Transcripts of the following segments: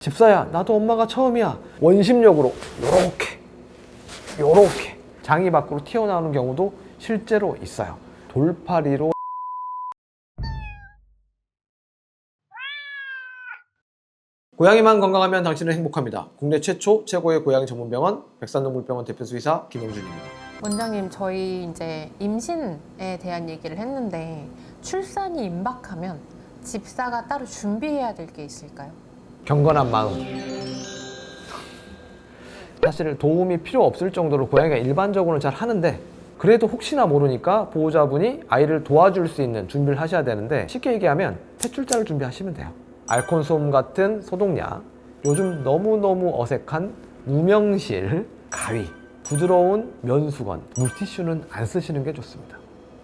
집사야, 나도 엄마가 처음이야. 원심력으로 요렇게 장이 밖으로 튀어나오는 경우도 실제로 있어요. 돌파리로. 고양이만 건강하면 당신은 행복합니다. 국내 최초 최고의 고양이 전문병원 백산동물병원 대표 수의사 김영준입니다. 원장님, 저희 이제 임신에 대한 얘기를 했는데 출산이 임박하면 집사가 따로 준비해야 될 게 있을까요? 경건한 마음. 사실 도움이 필요 없을 정도로 고양이가 일반적으로는 잘 하는데, 그래도 혹시나 모르니까 보호자분이 아이를 도와줄 수 있는 준비를 하셔야 되는데, 쉽게 얘기하면 탯줄자를 준비하시면 돼요. 알콘솜 같은 소독약, 요즘 너무너무 어색한 무명실, 가위, 부드러운 면수건, 물티슈는 안 쓰시는 게 좋습니다.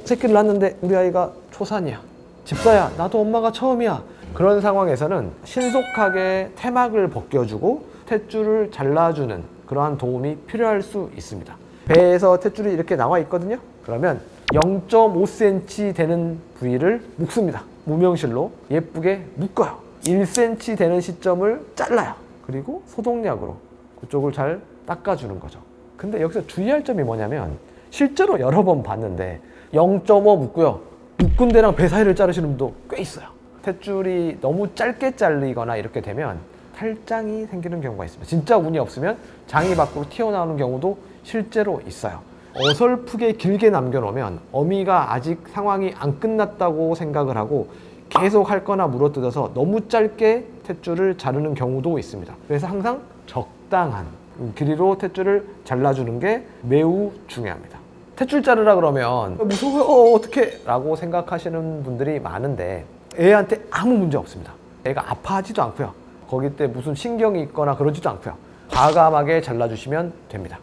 새끼를 낳았는데 우리 아이가 초산이야. 집사야, 나도 엄마가 처음이야. 그런 상황에서는 신속하게 태막을 벗겨주고 탯줄을 잘라주는 그러한 도움이 필요할 수 있습니다. 배에서 탯줄이 이렇게 나와 있거든요. 그러면 0.5cm 되는 부위를 묶습니다. 무명실로 예쁘게 묶어요. 1cm 되는 시점을 잘라요. 그리고 소독약으로 그쪽을 잘 닦아주는 거죠. 근데 여기서 주의할 점이 뭐냐면, 실제로 여러 번 봤는데 0.5 묶고요, 묶은 데랑 배 사이를 자르시는 분도 꽤 있어요. 탯줄이 너무 짧게 잘리거나 이렇게 되면 탈장이 생기는 경우가 있습니다. 진짜 운이 없으면 장이 밖으로 튀어나오는 경우도 실제로 있어요. 어설프게 길게 남겨놓으면 어미가 아직 상황이 안 끝났다고 생각을 하고 계속 할 거나 물어뜯어서 너무 짧게 탯줄을 자르는 경우도 있습니다. 그래서 항상 적당한 길이로 탯줄을 잘라주는 게 매우 중요합니다. 탯줄 자르라 그러면 무서워요, 어떡해 라고 생각하시는 분들이 많은데, 애한테 아무 문제 없습니다. 애가 아파하지도 않고요, 거기 때 무슨 신경이 있거나 그러지도 않고요. 과감하게 잘라주시면 됩니다.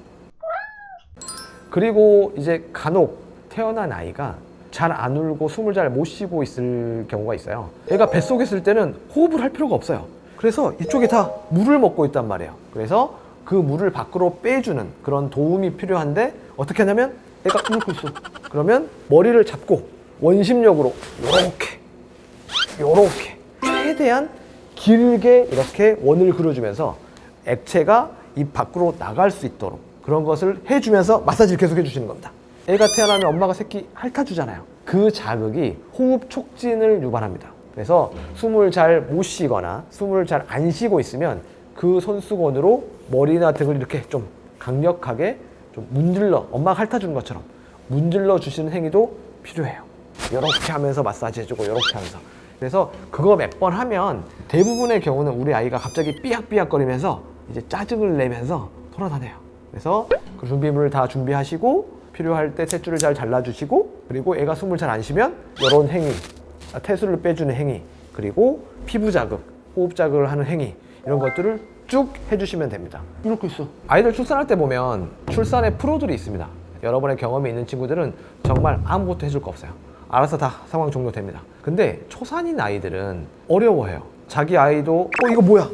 그리고 이제 간혹 태어난 아이가 잘 안 울고 숨을 잘 못 쉬고 있을 경우가 있어요. 애가 뱃속에 있을 때는 호흡을 할 필요가 없어요. 그래서 이쪽이 다 물을 먹고 있단 말이에요. 그래서 그 물을 밖으로 빼주는 그런 도움이 필요한데, 어떻게 하냐면 애가 울고 있어. 그러면 머리를 잡고 원심력으로 요렇게 최대한 길게 이렇게 원을 그려주면서 액체가 입 밖으로 나갈 수 있도록 그런 것을 해주면서 마사지를 계속 해주시는 겁니다. 애가 태어나면 엄마가 새끼 핥아주잖아요. 그 자극이 호흡 촉진을 유발합니다. 그래서 숨을 잘 못 쉬거나 숨을 잘 안 쉬고 있으면 그 손수건으로 머리나 등을 이렇게 좀 강력하게 좀 문질러, 엄마가 핥아주는 것처럼 문질러 주시는 행위도 필요해요. 이렇게 하면서 마사지 해주고 이렇게 하면서. 그래서 그거 몇 번 하면 대부분의 경우는 우리 아이가 갑자기 삐약삐약거리면서 이제 짜증을 내면서 돌아다녀요. 그래서 그 준비물을 다 준비하시고 필요할 때 탯줄을 잘 잘라주시고, 그리고 애가 숨을 잘 안 쉬면 이런 행위, 태수를 빼주는 행위, 그리고 피부 자극, 호흡 자극을 하는 행위, 이런 것들을 쭉 해주시면 됩니다. 이렇게 있어. 아이들 출산할 때 보면 출산의 프로들이 있습니다. 여러분의 경험이 있는 친구들은 정말 아무것도 해줄 거 없어요. 알아서 다 상황 종료됩니다. 근데 초산인 아이들은 어려워해요. 자기 아이도 이거 뭐야?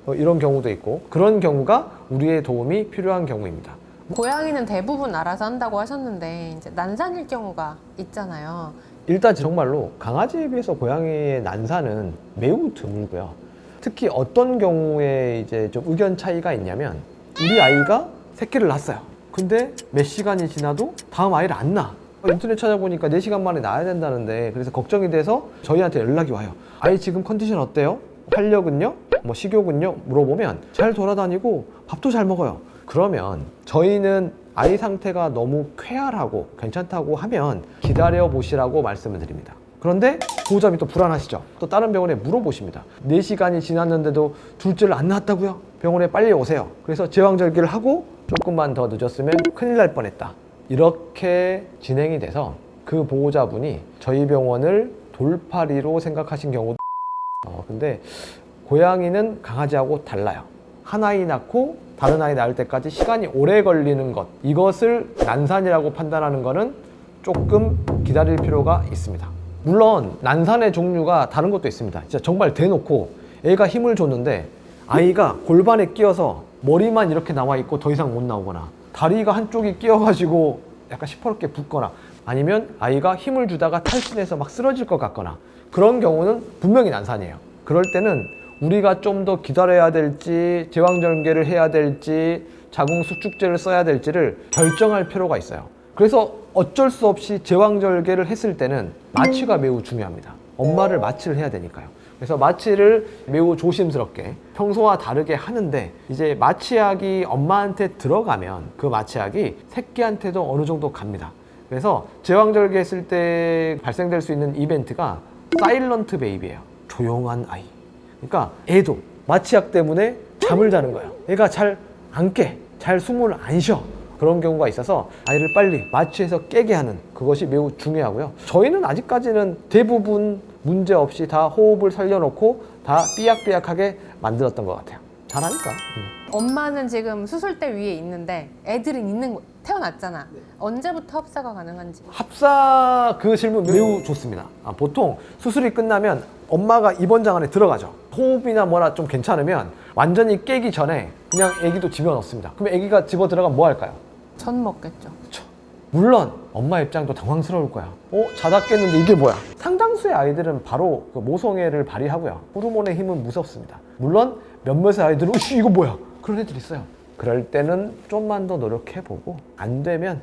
이런 경우도 있고, 그런 경우가 우리의 도움이 필요한 경우입니다. 고양이는 대부분 알아서 한다고 하셨는데 이제 난산일 경우가 있잖아요. 일단 정말로 강아지에 비해서 고양이의 난산은 매우 드물고요. 특히 어떤 경우에 이제 좀 의견 차이가 있냐면, 우리 아이가 새끼를 낳았어요. 근데 몇 시간이 지나도 다음 아이를 안 낳아. 인터넷 찾아보니까 4시간 만에 낳아야 된다는데, 그래서 걱정이 돼서 저희한테 연락이 와요. 아이 지금 컨디션 어때요? 활력은요? 뭐 식욕은요? 물어보면 잘 돌아다니고 밥도 잘 먹어요. 그러면 저희는 아이 상태가 너무 쾌활하고 괜찮다고 하면 기다려 보시라고 말씀을 드립니다. 그런데 보호자분이 또 불안하시죠? 또 다른 병원에 물어보십니다. 4시간이 지났는데도 둘째를 안 낳았다고요? 병원에 빨리 오세요. 그래서 제왕절개를 하고 조금만 더 늦었으면 큰일 날 뻔했다. 이렇게 진행이 돼서 그 보호자분이 저희 병원을 돌파리로 생각하신 경우도. 근데 고양이는 강아지하고 달라요. 한 아이 낳고 다른 아이 낳을 때까지 시간이 오래 걸리는 것, 이것을 난산이라고 판단하는 것은 조금 기다릴 필요가 있습니다. 물론 난산의 종류가 다른 것도 있습니다. 진짜 정말 대놓고 애가 힘을 줬는데 아이가 골반에 끼어서 머리만 이렇게 나와 있고 더 이상 못 나오거나, 다리가 한쪽이 끼어가지고 약간 시퍼렇게 붓거나, 아니면 아이가 힘을 주다가 탈진해서 막 쓰러질 것 같거나, 그런 경우는 분명히 난산이에요. 그럴 때는 우리가 좀 더 기다려야 될지 제왕절개를 해야 될지 자궁수축제를 써야 될지를 결정할 필요가 있어요. 그래서 어쩔 수 없이 제왕절개를 했을 때는 마취가 매우 중요합니다. 엄마를 마취를 해야 되니까요. 그래서 마취를 매우 조심스럽게 평소와 다르게 하는데 이제 마취약이 엄마한테 들어가면 그 마취약이 새끼한테도 어느 정도 갑니다. 그래서 제왕절개 했을 때 발생될 수 있는 이벤트가 사일런트 베이비예요. 조용한 아이. 그러니까 애도 마취약 때문에 잠을 자는 거예요. 애가 잘 안 깨, 잘 숨을 안 쉬어. 그런 경우가 있어서 아이를 빨리 마취해서 깨게 하는 그것이 매우 중요하고요. 저희는 아직까지는 대부분 문제 없이 다 호흡을 살려놓고 다 삐약삐약하게 만들었던 것 같아요. 잘하니까. 엄마는 지금 수술대 위에 있는데 애들은 있는 거 태어났잖아. 언제부터 합사가 가능한지. 합사 그 질문 매우 좋습니다. 보통 수술이 끝나면 엄마가 입원장 안에 들어가죠. 호흡이나 뭐나 좀 괜찮으면 완전히 깨기 전에 그냥 아기도 집어넣습니다. 그럼 아기가 집어 들어가면 뭐 할까요? 전 먹겠죠. 그쵸. 물론 엄마 입장도 당황스러울 거야. 자다 깼는데 이게 뭐야? 상당수의 아이들은 바로 그 모성애를 발휘하고요. 호르몬의 힘은 무섭습니다. 물론 몇몇의 아이들은 이거 뭐야? 그런 애들 있어요. 그럴 때는 좀만 더 노력해보고 안 되면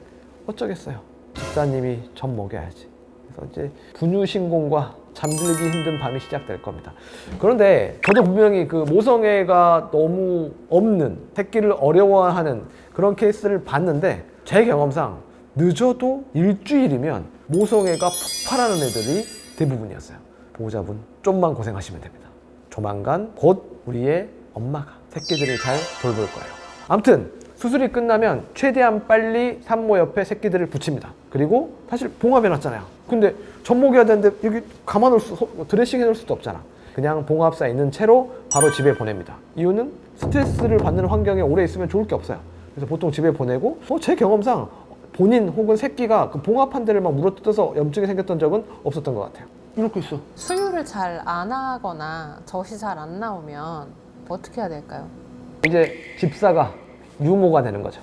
어쩌겠어요. 집사님이 젖 먹여야지. 그래서 이제 분유신공과 잠들기 힘든 밤이 시작될 겁니다. 그런데 저도 분명히 그 모성애가 너무 없는, 새끼를 어려워하는 그런 케이스를 봤는데 제 경험상 늦어도 일주일이면 모성애가 폭발하는 애들이 대부분이었어요. 보호자분 좀만 고생하시면 됩니다. 조만간 곧 우리의 엄마가 새끼들을 잘 돌볼 거예요. 아무튼 수술이 끝나면 최대한 빨리 산모 옆에 새끼들을 붙입니다. 그리고 사실 봉합해놨잖아요. 근데 젖 먹여야 되는데 여기 드레싱 해놓을 수도 없잖아. 그냥 봉합사 있는 채로 바로 집에 보냅니다. 이유는 스트레스를 받는 환경에 오래 있으면 좋을 게 없어요. 그래서 보통 집에 보내고 제 경험상 본인 혹은 새끼가 그 봉합한 데를 막 물어뜯어서 염증이 생겼던 적은 없었던 것 같아요. 이렇게 있어. 수유를 잘 안 하거나 젖이 잘 안 나오면 어떻게 해야 될까요? 이제 집사가 유모가 되는 거죠.